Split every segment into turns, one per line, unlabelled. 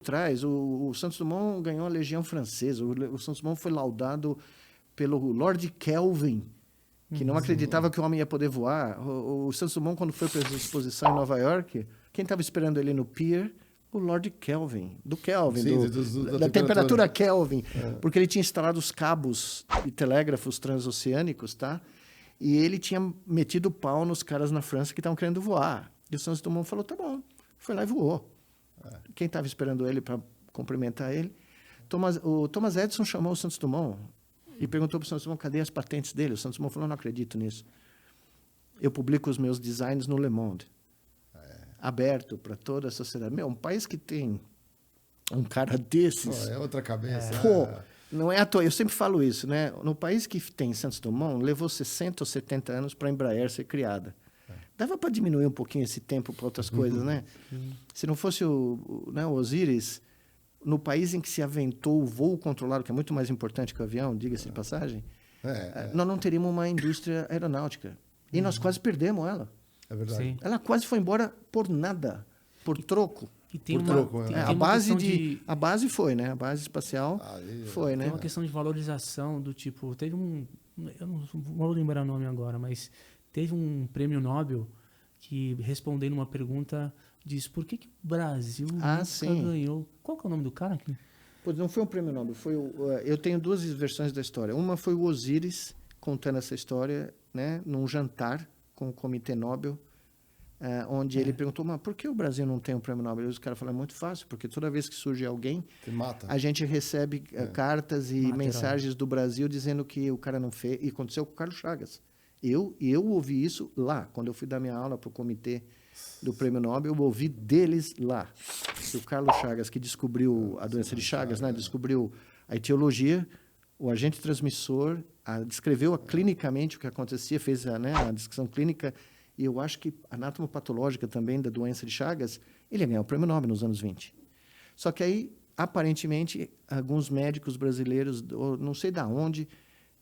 atrás, o Santos Dumont ganhou a Legião Francesa. O Santos Dumont foi laudado pelo Lord Kelvin, que não acreditava que o homem ia poder voar. O Santos Dumont, quando foi para a exposição em Nova York, quem estava esperando ele no pier? O Lord Kelvin, do Kelvin,
Sim,
da temperatura Kelvin, porque ele tinha instalado os cabos e telégrafos transoceânicos, tá? E ele tinha metido o pau nos caras na França que estavam querendo voar. E o Santos Dumont falou, tá bom, foi lá e voou. Quem estava esperando ele para cumprimentar ele? O Thomas Edison chamou o Santos Dumont e perguntou para o Santos Dumont, cadê as patentes dele? O Santos Dumont falou, não acredito nisso. Eu publico os meus designs no Le Monde. Aberto para toda a sociedade. Um país que tem um cara desses...
É outra cabeça.
Pô, não é à toa. Eu sempre falo isso, né? No país que tem Santos Dumont, levou 60 ou 70 anos para a Embraer ser criada. Dava para diminuir um pouquinho esse tempo para outras coisas, né? Se não fosse o Osiris, no país em que se aventou o voo controlado, que é muito mais importante que o avião, diga-se de passagem, nós não teríamos uma indústria aeronáutica. E nós quase perdemos ela.
É verdade. Sim.
Ela quase foi embora por nada, por troco.
E tem
por
uma,
troco,
tem,
é.
tem
A base foi, né? A base espacial foi, né?
Tem uma questão de valorização do tipo... Teve eu não vou lembrar o nome agora, mas teve um prêmio Nobel que, respondendo uma pergunta, diz por que o Brasil nunca ganhou? Qual que é o nome do cara aqui?
Pois não foi um prêmio Nobel. Eu tenho duas versões da história. Uma foi o Osiris contando essa história, né? Num jantar com o Comitê Nobel, onde ele perguntou, mas por que o Brasil não tem um prêmio Nobel? E os caras falaram, é muito fácil, porque toda vez que surge alguém, a gente recebe cartas e mensagens do Brasil dizendo que o cara não fez. E aconteceu com o Carlos Chagas. Eu ouvi isso lá, quando eu fui dar minha aula para o comitê do prêmio Nobel, eu ouvi deles lá. O Carlos Chagas, que descobriu a doença de Chagas, né? Descobriu a etiologia, o agente transmissor, descreveu clinicamente o que acontecia, fez a descrição clínica, e eu acho que anatomopatológica também da doença de Chagas, ele ia ganhar o prêmio Nobel nos anos 20. Só que aí, aparentemente, alguns médicos brasileiros, não sei de onde,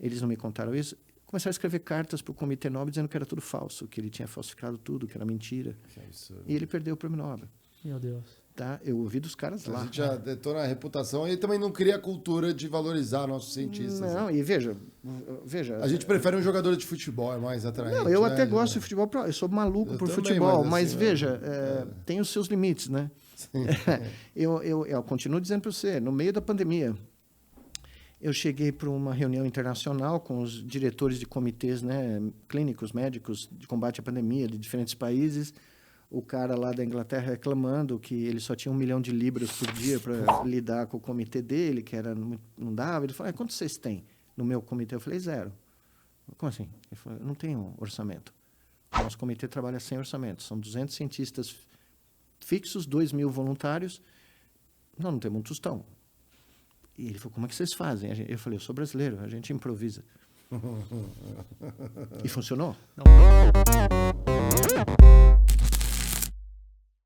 eles não me contaram isso, começaram a escrever cartas para o Comitê Nobel dizendo que era tudo falso, que ele tinha falsificado tudo, que era mentira. E ele perdeu o prêmio Nobel.
Meu Deus.
Tá? Eu ouvi dos caras lá.
A gente já detona a reputação e também não cria a cultura de valorizar nossos cientistas.
Não, né? E veja...
A gente prefere um jogador de futebol, é mais atraente.
Não, eu até gosto de futebol, eu sou maluco por
também,
futebol, mas
assim,
veja, tem os seus limites, né? Eu continuo dizendo para você, no meio da pandemia, eu cheguei para uma reunião internacional com os diretores de comitês, né, clínicos, médicos de combate à pandemia de diferentes países. O cara lá da Inglaterra reclamando que ele só tinha 1 milhão de libras por dia para lidar com o comitê dele, que não dava. Ele falou, quanto vocês têm no meu comitê? Eu falei, 0. Como assim? Ele falou, eu não tenho orçamento. O nosso comitê trabalha sem orçamento. São 200 cientistas fixos, 2.000 voluntários. Nós não temos um tostão. E ele falou, como é que vocês fazem? Eu falei, eu sou brasileiro, a gente improvisa. E funcionou. Não.